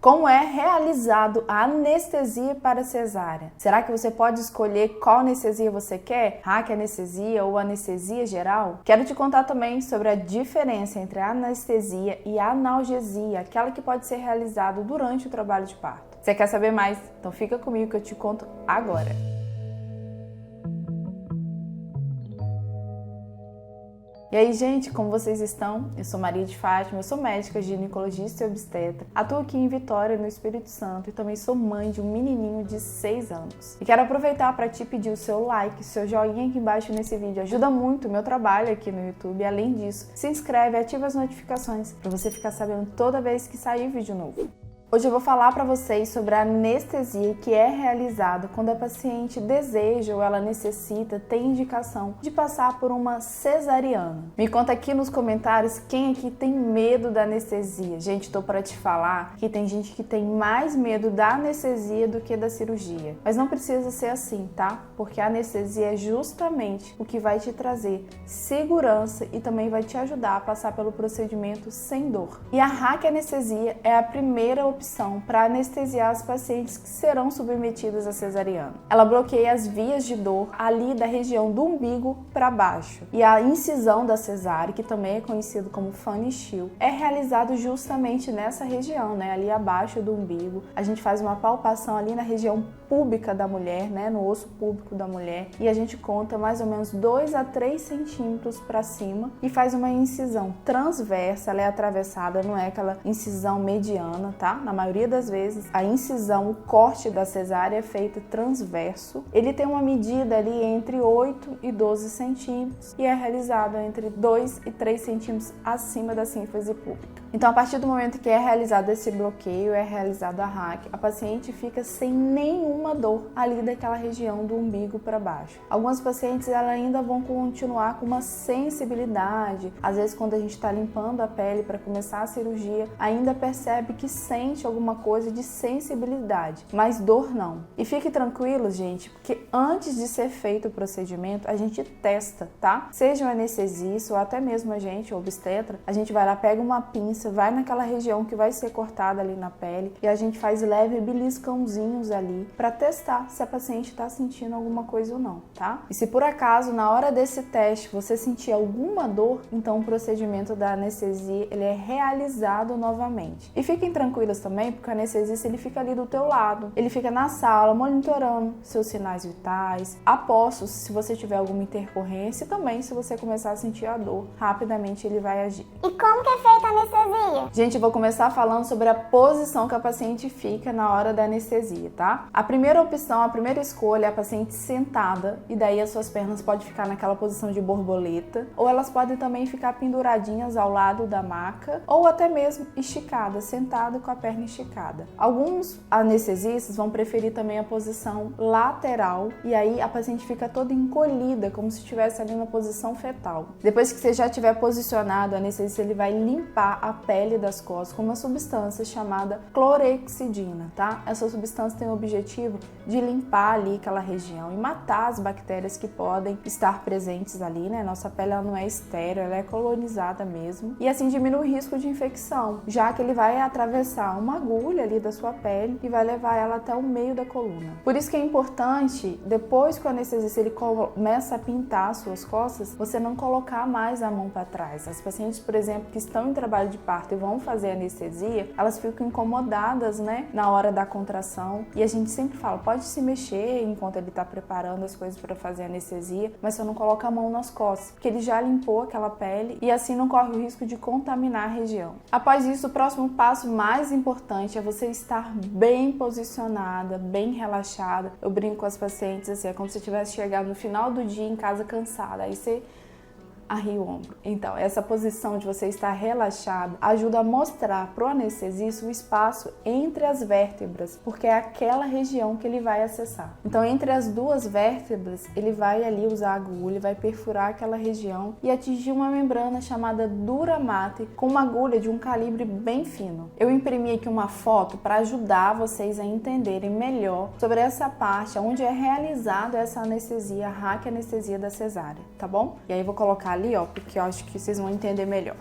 Como é realizado a anestesia para cesárea? Será que você pode escolher qual anestesia você quer? Hack anestesia ou anestesia geral? Quero te contar também sobre a diferença entre a anestesia e a analgesia, aquela que pode ser realizada durante o trabalho de parto. Você quer saber mais? Então fica comigo que eu te conto agora. E aí, gente, como vocês estão? Eu sou Maria de Fátima, eu sou médica, ginecologista e obstetra. Atuo aqui em Vitória, no Espírito Santo, e também sou mãe de um menininho de 6 anos. E quero aproveitar para te pedir o seu like, seu joinha aqui embaixo nesse vídeo. Ajuda muito o meu trabalho aqui no YouTube. E, além disso, se inscreve e ativa as notificações para você ficar sabendo toda vez que sair vídeo novo. Hoje eu vou falar para vocês sobre a anestesia que é realizada quando a paciente deseja ou ela necessita, tem indicação de passar por uma cesariana. Me conta aqui nos comentários quem aqui tem medo da anestesia. Gente, tô para te falar que tem gente que tem mais medo da anestesia do que da cirurgia. Mas não precisa ser assim, tá? Porque a anestesia é justamente o que vai te trazer segurança e também vai te ajudar a passar pelo procedimento sem dor. E a hack anestesia é a primeira opção para anestesiar as pacientes que serão submetidas à cesariana. Ela bloqueia as vias de dor ali da região do umbigo para baixo. E a incisão da cesárea, que também é conhecido como funny-shield, é realizado justamente nessa região, né, ali abaixo do umbigo. A gente faz uma palpação ali na região púbica da mulher, né, no osso púbico da mulher, e a gente conta mais ou menos 2 a 3 centímetros para cima e faz uma incisão transversa. Ela é atravessada, não é aquela incisão mediana, tá? Na maioria das vezes, a incisão, o corte da cesárea é feito transverso. Ele tem uma medida ali entre 8 e 12 centímetros e é realizado entre 2 e 3 centímetros acima da sínfise púbica. Então, a partir do momento que é realizado esse bloqueio, é realizado a hack, a paciente fica sem nenhuma dor ali daquela região do umbigo para baixo. Algumas pacientes elas ainda vão continuar com uma sensibilidade. Às vezes, quando a gente está limpando a pele para começar a cirurgia, ainda percebe que sente alguma coisa de sensibilidade, mas dor não. E fique tranquilo, gente, porque antes de ser feito o procedimento, a gente testa, tá? Seja um anestesista ou até mesmo a gente, o obstetra, a gente vai lá, pega uma pinça, vai naquela região que vai ser cortada ali na pele e a gente faz leve beliscãozinhos ali para testar se a paciente está sentindo alguma coisa ou não, tá? E se por acaso na hora desse teste você sentir alguma dor, então o procedimento da anestesia ele é realizado novamente. E fiquem tranquilos também, porque o anestesista ele fica ali do teu lado, ele fica na sala monitorando seus sinais vitais, apostos se você tiver alguma intercorrência e também se você começar a sentir a dor, rapidamente ele vai agir. E como que é feita a anestesia? Gente, eu vou começar falando sobre a posição que a paciente fica na hora da anestesia, tá? A primeira opção, a primeira escolha é a paciente sentada e daí as suas pernas podem ficar naquela posição de borboleta ou elas podem também ficar penduradinhas ao lado da maca ou até mesmo esticadas, sentada com a perna esticada. Alguns anestesistas vão preferir também a posição lateral e aí a paciente fica toda encolhida, como se estivesse ali na posição fetal. Depois que você já estiver posicionado, o anestesista ele vai limpar a pele das costas com uma substância chamada clorexidina, tá? Essa substância tem o objetivo de limpar ali aquela região e matar as bactérias que podem estar presentes ali, né? Nossa pele ela não é estéril, ela é colonizada mesmo e assim diminui o risco de infecção, já que ele vai atravessar uma agulha ali da sua pele e vai levar ela até o meio da coluna. Por isso que é importante, depois que o anestesista ele começa a pintar as suas costas, você não colocar mais a mão para trás. As pacientes, por exemplo, que estão em trabalho de parto e vão fazer anestesia, elas ficam incomodadas, né, na hora da contração. E a gente sempre fala, pode se mexer enquanto ele está preparando as coisas para fazer anestesia, mas só não coloca a mão nas costas, porque ele já limpou aquela pele e assim não corre o risco de contaminar a região. Após isso, o próximo passo mais importante é você estar bem posicionada, bem relaxada. Eu brinco com as pacientes assim, é como se tivesse chegado no final do dia em casa cansada, aí você arria o ombro. Então, essa posição de você estar relaxado ajuda a mostrar para o anestesista o espaço entre as vértebras, porque é aquela região que ele vai acessar. Então, entre as duas vértebras, ele vai ali usar a agulha, vai perfurar aquela região e atingir uma membrana chamada dura mate com uma agulha de um calibre bem fino. Eu imprimi aqui uma foto para ajudar vocês a entenderem melhor sobre essa parte onde é realizada essa anestesia, a hack anestesia da cesárea, tá bom? E aí eu vou colocar ali, ó, porque eu acho que vocês vão entender melhor.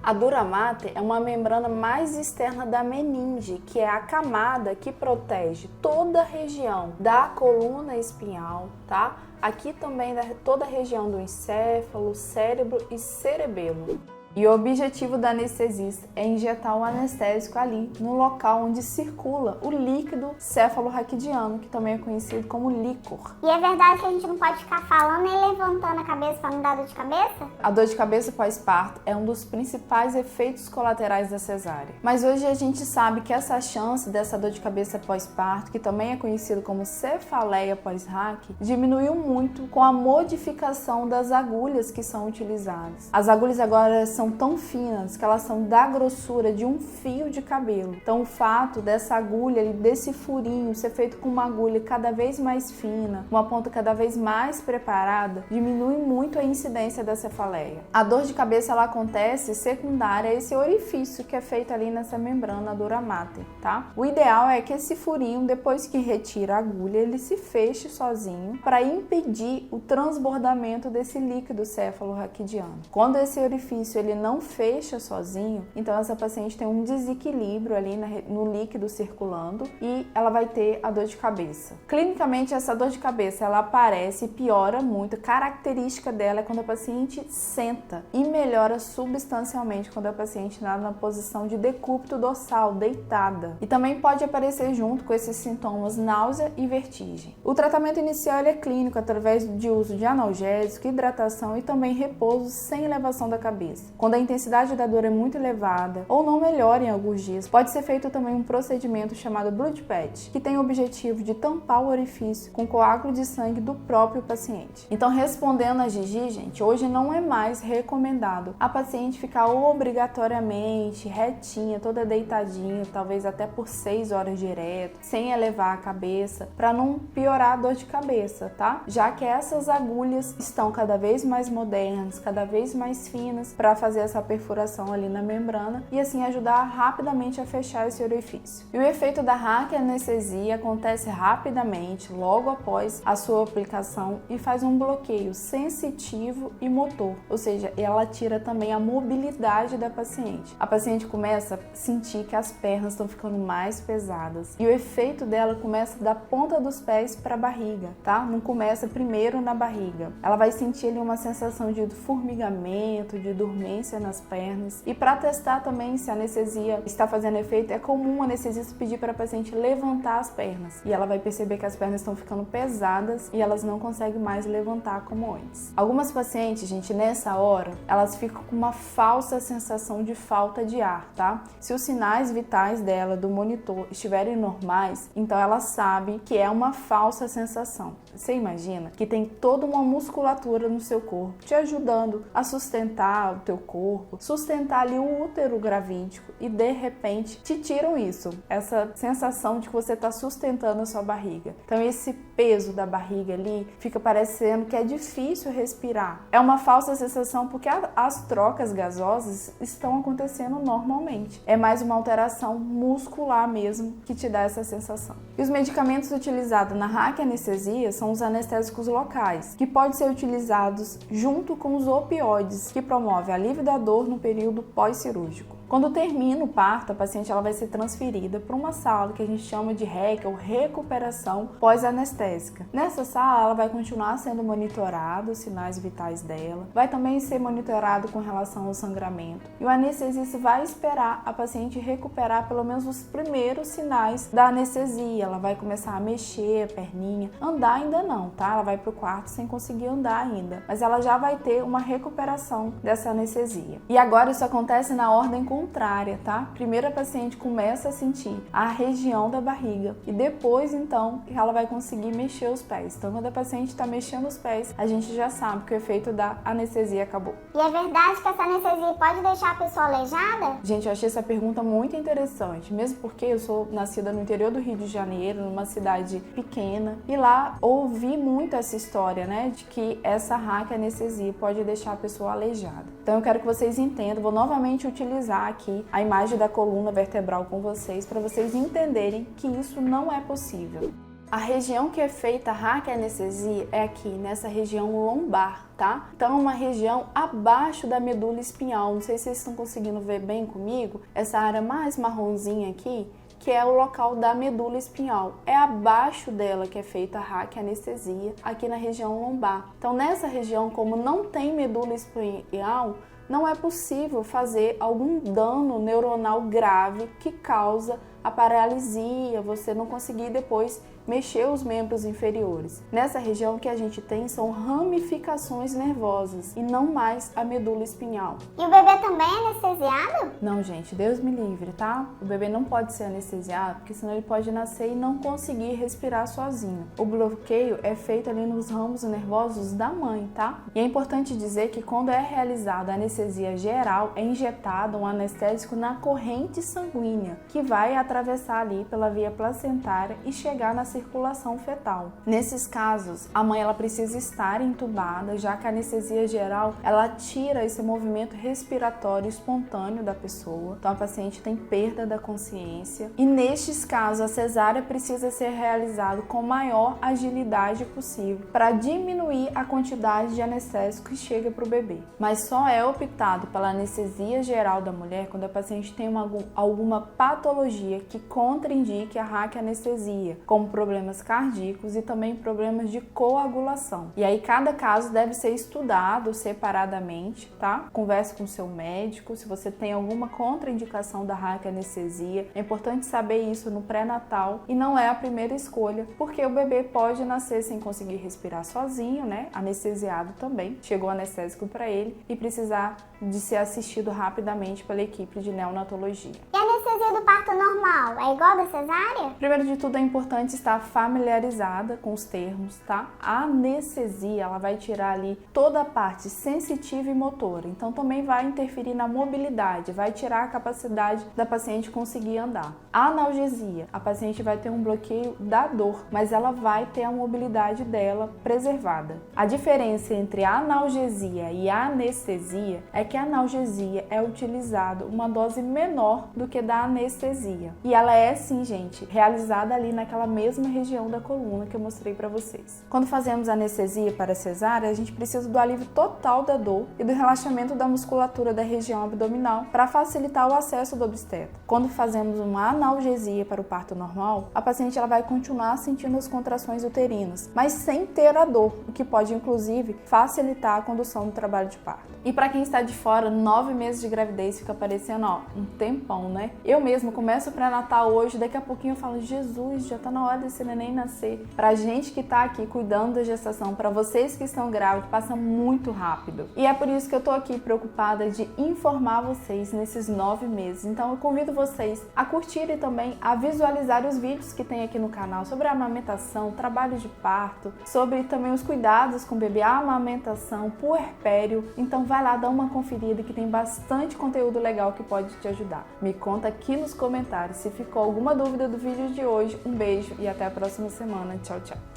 A dura mater é uma membrana mais externa da meninge, que é a camada que protege toda a região da coluna espinhal, tá? Aqui também toda a região do encéfalo, cérebro e cerebelo. E o objetivo da anestesista é injetar o anestésico ali, no local onde circula o líquido cefalorraquidiano, que também é conhecido como líquor. E é verdade que a gente não pode ficar falando e levantando a cabeça para não dar dor de cabeça? A dor de cabeça pós-parto é um dos principais efeitos colaterais da cesárea. Mas hoje a gente sabe que essa chance dessa dor de cabeça pós-parto, que também é conhecido como cefaleia pós-RAC, diminuiu muito com a modificação das agulhas que são utilizadas. As agulhas agora são tão finas que elas são da grossura de um fio de cabelo. Então o fato dessa agulha, desse furinho ser feito com uma agulha cada vez mais fina, uma ponta cada vez mais preparada, diminui muito a incidência da cefaleia. A dor de cabeça ela acontece secundária a esse orifício que é feito ali nessa membrana dura mater, tá? O ideal é que esse furinho, depois que retira a agulha, ele se feche sozinho para impedir o transbordamento desse líquido cefalorraquidiano. Quando esse orifício ele não fecha sozinho, então essa paciente tem um desequilíbrio ali no líquido circulando e ela vai ter a dor de cabeça. Clinicamente, essa dor de cabeça ela aparece e piora muito. A característica dela é quando a paciente senta e melhora substancialmente quando a paciente está na posição de decúbito dorsal, deitada. E também pode aparecer junto com esses sintomas náusea e vertigem. O tratamento inicial é clínico através de uso de analgésico, hidratação e também repouso sem elevação da cabeça. Quando a intensidade da dor é muito elevada ou não melhora em alguns dias, pode ser feito também um procedimento chamado blood patch, que tem o objetivo de tampar o orifício com coágulo de sangue do próprio paciente. Então, respondendo a Gigi, gente, hoje não é mais recomendado a paciente ficar obrigatoriamente retinha, toda deitadinha, talvez até por 6 horas direto, sem elevar a cabeça, para não piorar a dor de cabeça, tá? Já que essas agulhas estão cada vez mais modernas, cada vez mais finas, para fazer essa perfuração ali na membrana e assim ajudar rapidamente a fechar esse orifício. E o efeito da raquianestesia acontece rapidamente, logo após a sua aplicação e faz um bloqueio sensitivo e motor, ou seja, ela tira também a mobilidade da paciente. A paciente começa a sentir que as pernas estão ficando mais pesadas e o efeito dela começa da ponta dos pés para a barriga, tá? Não começa primeiro na barriga. Ela vai sentir ali uma sensação de formigamento, de dormência nas pernas. E para testar também se a anestesia está fazendo efeito, é comum o anestesista pedir para a paciente levantar as pernas. E ela vai perceber que as pernas estão ficando pesadas e elas não conseguem mais levantar como antes. Algumas pacientes, gente, nessa hora, elas ficam com uma falsa sensação de falta de ar, tá? Se os sinais vitais dela, do monitor, estiverem normais, então ela sabe que é uma falsa sensação. Você imagina que tem toda uma musculatura no seu corpo te ajudando a sustentar o teu corpo, sustentar ali o útero gravídico e de repente te tiram isso, essa sensação de que você está sustentando a sua barriga. Então esse peso da barriga ali fica parecendo que é difícil respirar. É uma falsa sensação porque as trocas gasosas estão acontecendo normalmente. É mais uma alteração muscular mesmo que te dá essa sensação. E os medicamentos utilizados na raquianestesia são os anestésicos locais, que podem ser utilizados junto com os opioides, que promovem alívio da dor no período pós-cirúrgico. Quando termina o parto, a paciente ela vai ser transferida para uma sala que a gente chama de REC, ou recuperação pós-anestésica. Nessa sala, ela vai continuar sendo monitorada, os sinais vitais dela, vai também ser monitorado com relação ao sangramento. E o anestesista vai esperar a paciente recuperar pelo menos os primeiros sinais da anestesia. Ela vai começar a mexer a perninha, andar ainda não, tá? Ela vai para o quarto sem conseguir andar ainda, mas ela já vai ter uma recuperação dessa anestesia. E agora isso acontece na ordem contrária, tá? Primeiro a paciente começa a sentir a região da barriga e depois então ela vai conseguir mexer os pés. Então quando a paciente está mexendo os pés, a gente já sabe que o efeito da anestesia acabou. E é verdade que essa anestesia pode deixar a pessoa aleijada? Gente, eu achei essa pergunta muito interessante, mesmo porque eu sou nascida no interior do Rio de Janeiro, numa cidade pequena, e lá ouvi muito essa história, né, de que essa raquianestesia pode deixar a pessoa aleijada. Então eu quero que vocês entendam, vou novamente utilizar aqui a imagem da coluna vertebral com vocês para vocês entenderem que isso não é possível. A região que é feita a raquianestesia é aqui, nessa região lombar, tá? Então é uma região abaixo da medula espinhal. Não sei se vocês estão conseguindo ver bem comigo. Essa área mais marronzinha aqui, que é o local da medula espinhal. É abaixo dela que é feita a raquianestesia, aqui na região lombar. Então nessa região, como não tem medula espinhal, não é possível fazer algum dano neuronal grave que causa a paralisia, você não conseguir depois mexer os membros inferiores. Nessa região o que a gente tem são ramificações nervosas e não mais a medula espinhal. E o bebê também é anestesiado? Não, gente, Deus me livre, tá? O bebê não pode ser anestesiado, porque senão ele pode nascer e não conseguir respirar sozinho. O bloqueio é feito ali nos ramos nervosos da mãe, tá? E é importante dizer que quando é realizada a anestesia geral, é injetado um anestésico na corrente sanguínea, que vai atravessar ali pela via placentária e chegar na circulação fetal. Nesses casos, a mãe ela precisa estar entubada, já que a anestesia geral ela tira esse movimento respiratório espontâneo da pessoa. Então a paciente tem perda da consciência e nestes casos a cesárea precisa ser realizada com maior agilidade possível para diminuir a quantidade de anestésico que chega para o bebê. Mas só é optado pela anestesia geral da mulher quando a paciente tem alguma patologia que contraindique a raquianestesia, como problemas cardíacos e também problemas de coagulação. E aí cada caso deve ser estudado separadamente, tá? Converse com o seu médico, se você tem alguma contraindicação da raquianestesia. É importante saber isso no pré-natal e não é a primeira escolha, porque o bebê pode nascer sem conseguir respirar sozinho, né? Anestesiado também. Chegou anestésico para ele e precisar de ser assistido rapidamente pela equipe de neonatologia. E a anestesia do parto normal é igual da cesárea? Primeiro de tudo é importante estar familiarizada com os termos, tá? A anestesia, ela vai tirar ali toda a parte sensitiva e motora, então também vai interferir na mobilidade, vai tirar a capacidade da paciente conseguir andar. A analgesia, a paciente vai ter um bloqueio da dor, mas ela vai ter a mobilidade dela preservada. A diferença entre a analgesia e a anestesia é que a analgesia é utilizada uma dose menor do que da anestesia. E ela é sim, gente, realizada ali naquela mesma região da coluna que eu mostrei para vocês. Quando fazemos anestesia para cesárea, a gente precisa do alívio total da dor e do relaxamento da musculatura da região abdominal para facilitar o acesso do obstetra. Quando fazemos uma analgesia para o parto normal, a paciente ela vai continuar sentindo as contrações uterinas, mas sem ter a dor, o que pode inclusive facilitar a condução do trabalho de parto. E para quem está de fora, 9 meses de gravidez fica parecendo, ó, um tempão, né? Eu mesmo começo o pré-natal hoje, daqui a pouquinho eu falo, Jesus, já tá na hora desse neném nascer. Pra gente que tá aqui cuidando da gestação, pra vocês que estão grávidos, passa muito rápido. E é por isso que eu tô aqui preocupada de informar vocês nesses 9 meses. Então eu convido vocês a curtirem também, a visualizar os vídeos que tem aqui no canal sobre a amamentação, trabalho de parto, sobre também os cuidados com o bebê, a amamentação, puerpério. Então vai lá dar uma conferida que tem bastante conteúdo legal que pode te ajudar. Me conta aqui nos comentários se ficou alguma dúvida do vídeo de hoje. Um beijo e até a próxima semana. Tchau, tchau.